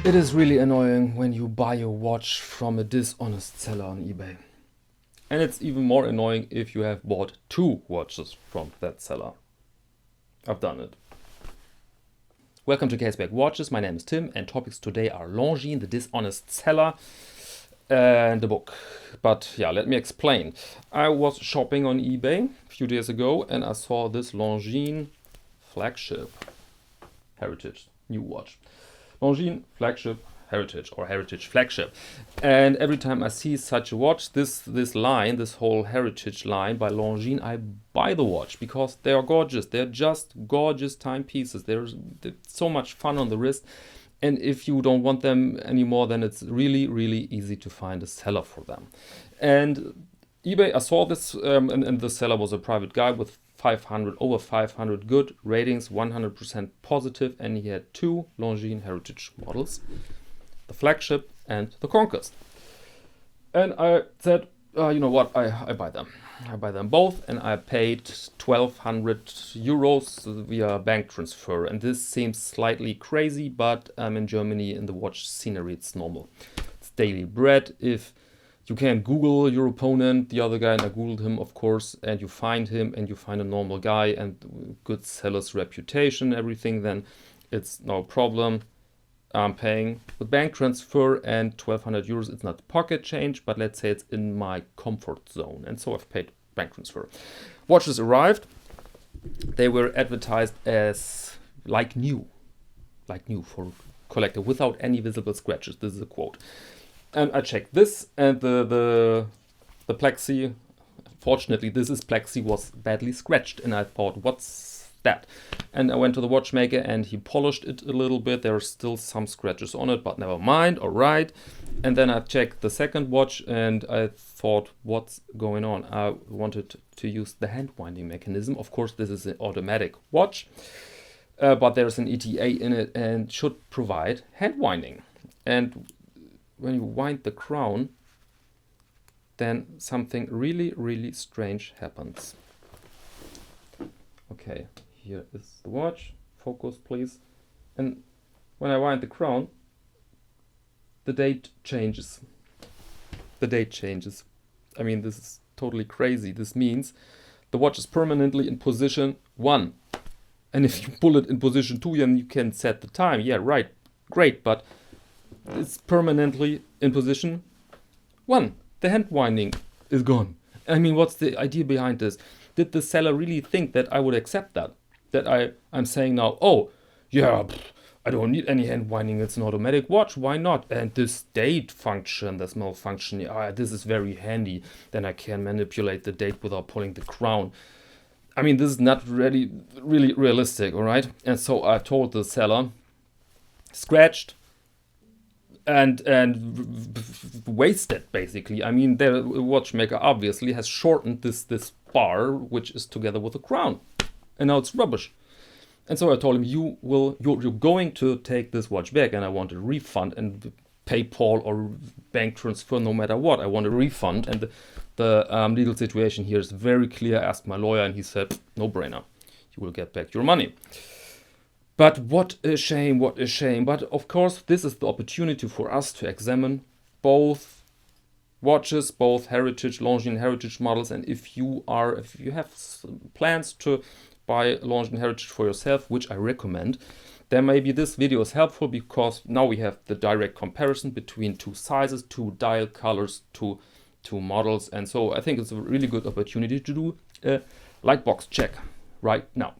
It is really annoying when you buy a watch from a dishonest seller on eBay. And it's even more annoying if you have bought two watches from that seller. I've done it. Welcome to Caseback Watches. My name is Tim, and topics today are Longines, the dishonest seller, and the book. But yeah, let me explain. I was shopping on eBay a few days ago and I saw this Longines Flagship Heritage new watch. Longines Flagship Heritage or Heritage Flagship. And every time I see such a watch, this line, this whole Heritage line by Longines, I buy the watch because they are gorgeous. They're just gorgeous timepieces. They're so much fun on the wrist. And if you don't want them anymore, then it's really, really easy to find a seller for them. And eBay, I saw this, and the seller was a private guy with over 500 good ratings, 100% positive, and he had two Longines Heritage models, the Flagship and the Conquest. And I said, you know what, I buy them. I buy them both, and I paid 1,200 euros via bank transfer. And this seems slightly crazy, but in Germany, in the watch scenery, it's normal. It's daily bread. If you can Google your opponent, the other guy, and I Googled him, of course, and you find him, and you find a normal guy and good seller's reputation, everything, then it's no problem. I'm paying the bank transfer and 1,200 euros. It's not pocket change, but let's say it's in my comfort zone. And so I've paid bank transfer. Watches arrived. They were advertised as like new for collector without any visible scratches. This is a quote. And I checked this, and the plexi, fortunately this is plexi, was badly scratched, and I thought, what's that? And I went to the watchmaker and he polished it a little bit. There are still some scratches on it, but never mind, all right. And then I checked the second watch and I thought, what's going on? I wanted to use the hand winding mechanism. Of course, this is an automatic watch, but there's an ETA in it and should provide hand winding. And when you wind the crown, then something really, really strange happens. Okay, here is the watch. Focus, please. And when I wind the crown, the date changes. The date changes. I mean, this is totally crazy. This means the watch is permanently in position 1. And if you pull it in position 2, then you can set the time. Yeah, right. Great, but it's permanently in position 1. The hand winding is gone. I mean, what's the idea behind this? Did the seller really think that I would accept that? That I'm saying now, oh, yeah, I don't need any hand winding. It's an automatic watch. Why not? And this date function, this malfunction, this is very handy. Then I can manipulate the date without pulling the crown. I mean, this is not really realistic, all right? And so I told the seller, scratched, and wasted, basically. I mean, the watchmaker obviously has shortened this bar, which is together with the crown, and now it's rubbish. And so I told him, you're going to take this watch back, and I want a refund and PayPal or bank transfer, no matter what. I want a refund, and the legal situation here is very clear. I asked my lawyer, and he said, no brainer, you will get back your money. But what a shame, what a shame. But of course, this is the opportunity for us to examine both watches, both Heritage, Longines Heritage models. And if you have plans to buy Longines Heritage for yourself, which I recommend, then maybe this video is helpful because now we have the direct comparison between two sizes, two dial colors, two models. And so I think it's a really good opportunity to do a lightbox check right now.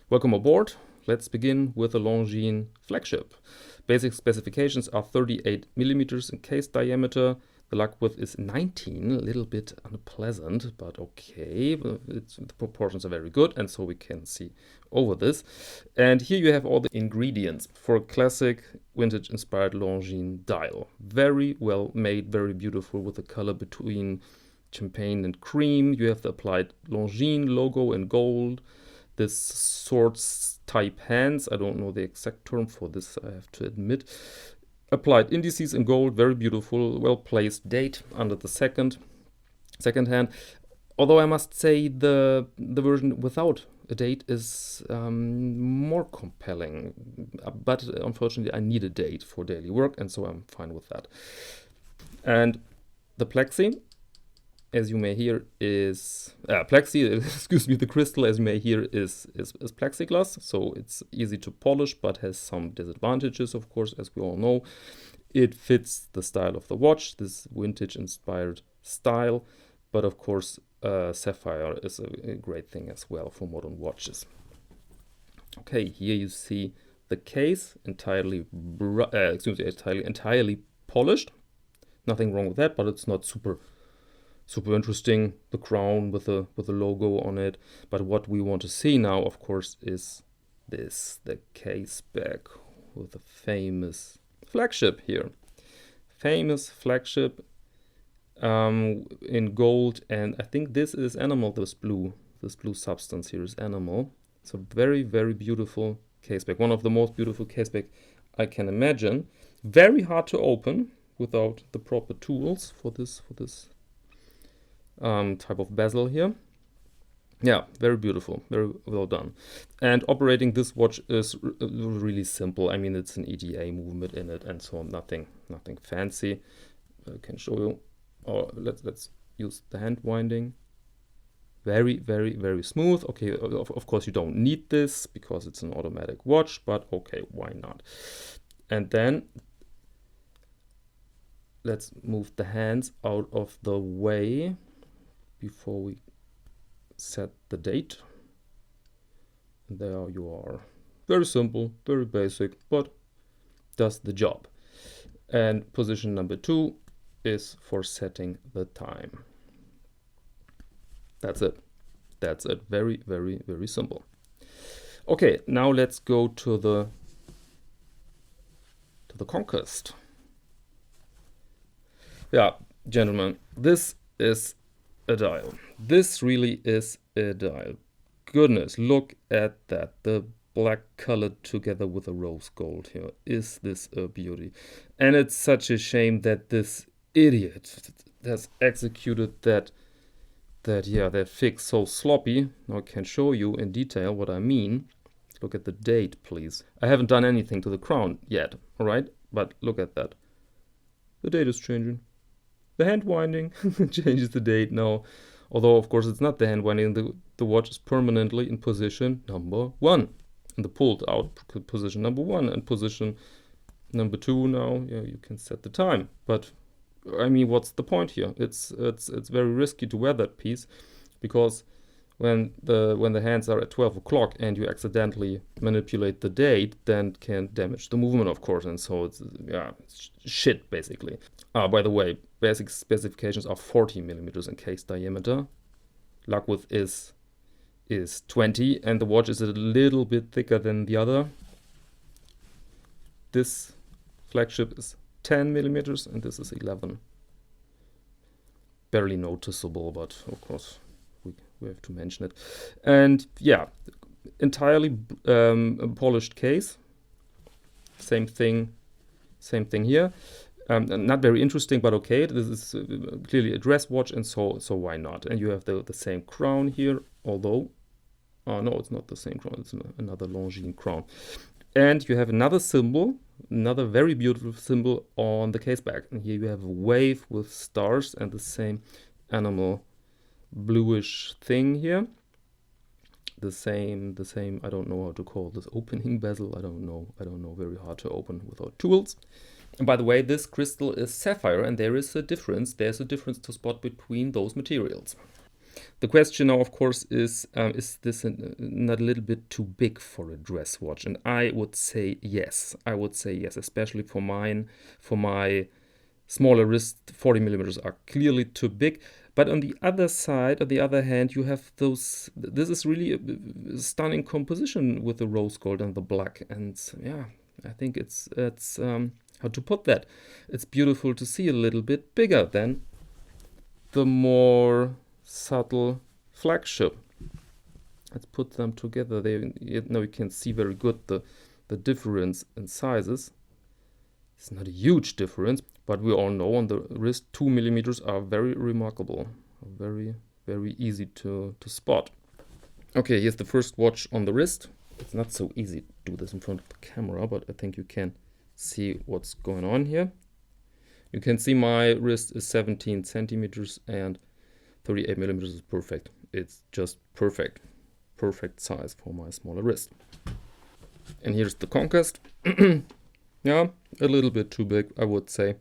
Welcome aboard. Let's begin with the Longines Flagship. Basic specifications are 38 millimeters in case diameter. The lug width is 19, a little bit unpleasant, but okay. The proportions are very good, and so we can see over this. And here you have all the ingredients for a classic vintage-inspired Longines dial. Very well made, very beautiful with the color between champagne and cream. You have the applied Longines logo in gold. This swords type hands, I don't know the exact term for this, I have to admit. Applied indices in gold, very beautiful, well placed date under the second hand. Although I must say the version without a date is more compelling. But unfortunately, I need a date for daily work, and so I'm fine with that. And the plexi, as you may hear, is excuse me, the crystal, as you may hear, is plexiglass, so it's easy to polish, but has some disadvantages, of course, as we all know. It fits the style of the watch, this vintage-inspired style, but of course, sapphire is a great thing as well for modern watches. Okay, here you see the case entirely polished. Nothing wrong with that, but it's not super interesting, the crown with the logo on it. But what we want to see now, of course, is this, the Caseback with the famous flagship here. Famous flagship in gold, and I think this is enamel, this blue substance here is enamel. It's a very, very beautiful Caseback, one of the most beautiful Caseback I can imagine. Very hard to open without the proper tools for this type of bezel here. Yeah, very beautiful, very well done. And operating this watch is really simple. I mean, it's an EDA movement in it and so on, nothing fancy. I can show you, or let's use the hand winding. Very, very, very smooth. Okay, of course you don't need this because it's an automatic watch, but okay, why not? And then let's move the hands out of the way before we set the date. And there you are. Very simple, very basic, but does the job. And position number 2 is for setting the time. That's it. That's it. Very, very, very simple. Okay, now let's go to the Conquest. Yeah, gentlemen, this is a dial. This really is a dial. Goodness, look at that. The black colored together with the rose gold here. Is this a beauty? And it's such a shame that this idiot has executed that fix so sloppy. Now I can show you in detail what I mean. Look at the date, please. I haven't done anything to the crown yet, all right? But look at that. The date is changing. The hand winding changes the date now. Although, of course, it's not the hand winding. The watch is permanently in position number 1. In the pulled out position number 1. And position number 2 now, yeah, you can set the time. But, I mean, what's the point here? It's very risky to wear that piece, because when the hands are at 12 o'clock and you accidentally manipulate the date, then can damage the movement, of course, and so it's shit, basically. By the way, basic specifications are 40 millimeters in case diameter. Luckwood is 20, and the watch is a little bit thicker than the other. This flagship is 10 millimeters, and this is 11. Barely noticeable, but of course we have to mention it. And yeah, entirely polished case. Same thing here. Not very interesting, but okay. This is clearly a dress watch, and so why not? And you have the same crown here, although, no, it's not the same crown. It's another Longines crown. And you have another symbol, another very beautiful symbol on the Caseback. And here you have a wave with stars and the same animal bluish thing here. The same, I don't know how to call this, opening bezel. I don't know, very hard to open without tools. And by the way, this crystal is sapphire, and there is a difference. There's a difference to spot between those materials. The question now, of course, is this not a little bit too big for a dress watch? And I would say yes. I would say yes, especially for mine. For my smaller wrist, 40 millimeters are clearly too big. But on the other side, on the other hand, you have those. This is really a stunning composition with the rose gold and the black. And yeah, I think it's how to put that? It's beautiful to see a little bit bigger than the more subtle flagship. Let's put them together. Now you can see very good the difference in sizes. It's not a huge difference, but we all know on the wrist 2 millimeters are very remarkable, very, very easy to spot. Okay, here's the first watch on the wrist. It's not so easy to do this in front of the camera, but I think you can see what's going on here. You can see my wrist is 17 centimeters and 38 millimeters is perfect. It's just perfect. Perfect size for my smaller wrist. And here's the Conquest. Yeah, a little bit too big, I would say.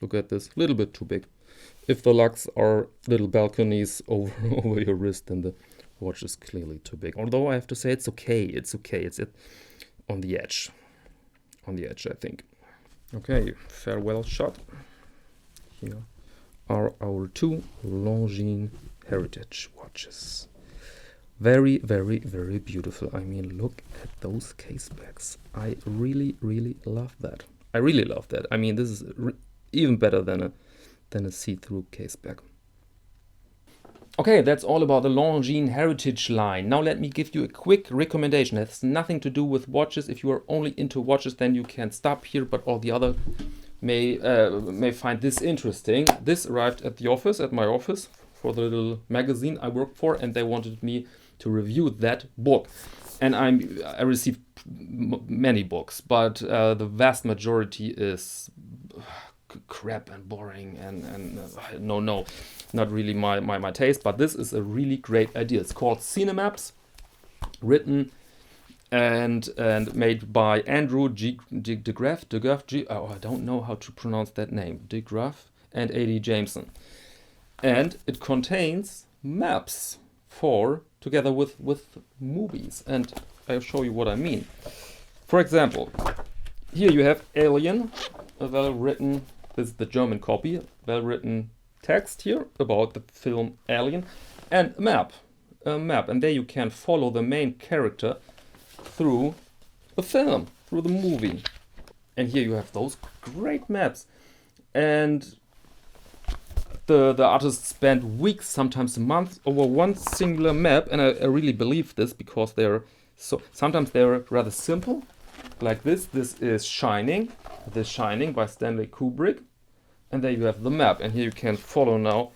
Look at this, a little bit too big. If the lugs are little balconies over your wrist, then the watch is clearly too big. Although I have to say it's okay. It's okay. It's on the edge. On the edge, I think. Okay, farewell shot. Here are our two Longines Heritage watches. Very, very, very beautiful. I mean, look at those casebacks. I really, really love that. I really love that. I mean, this is even better than a see-through caseback. Okay, that's all about the Longines Heritage line. Now let me give you a quick recommendation. It has nothing to do with watches. If you are only into watches, then you can stop here, but all the other may find this interesting. This arrived at the office, at my office, for the little magazine I work for, and they wanted me to review that book. And I received many books, but the vast majority is crap and boring and no, not really my taste. But this is a really great idea. It's called Cinemaps, written and made by Andrew DeGraff. I don't know how to pronounce that name. DeGraff and A.D. Jameson. And it contains maps together with movies. And I'll show you what I mean. For example, here you have Alien, a well-written, this is the German copy, well-written text here about the film Alien, and a map. And there you can follow the main character through the film, through the movie. And here you have those great maps. And the artists spend weeks, sometimes months, over one singular map, and I really believe this because sometimes they're rather simple, like this. This is Shining, by Stanley Kubrick, and there you have the map, and here you can follow now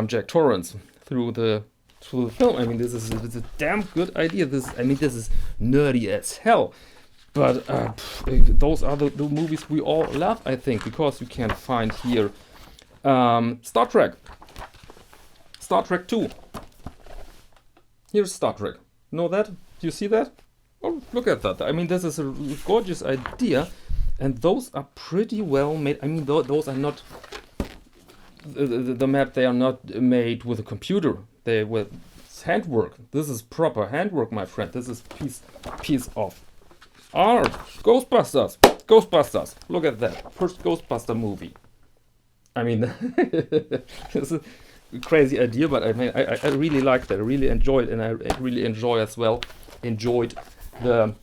Jack Torrance through the film. I mean, it's a damn good idea. This is nerdy as hell, but those are the movies we all love, I think, because you can find here Star Trek 2. Here's Star Trek. Know that? Do you see that? Oh, look at that. I mean, this is a gorgeous idea, and those are pretty well made. I mean, those are not the map. They are not made with a computer. They were handwork. This is proper handwork, my friend. This is piece of art. Ghostbusters. Look at that. First Ghostbuster movie. I mean, it's a crazy idea, but I mean, I really liked that. I really enjoyed it, and I really enjoyed the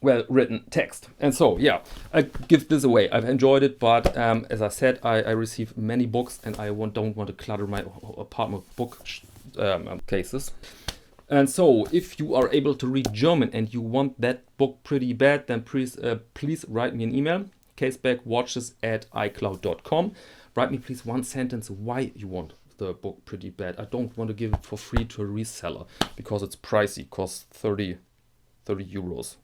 well-written text. And so, yeah, I give this away. I've enjoyed it, but as I said, I receive many books, and I don't want to clutter my apartment with book cases. And so, if you are able to read German and you want that book pretty bad, then please write me an email. Caseback@icloud.com. Write me please one sentence why you want the book pretty bad. I don't want to give it for free to a reseller because it's pricey. It costs 30 euros.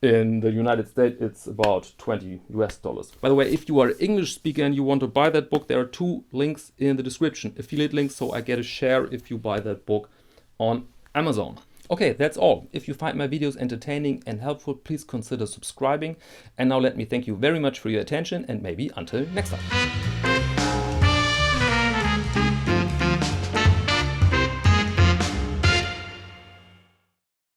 In the United States, it's about $20 US. By the way, if you are an English speaker and you want to buy that book, there are 2 links in the description. Affiliate links, so I get a share if you buy that book on Amazon. Okay, that's all. If you find my videos entertaining and helpful, please consider subscribing. And now let me thank you very much for your attention, and maybe until next time.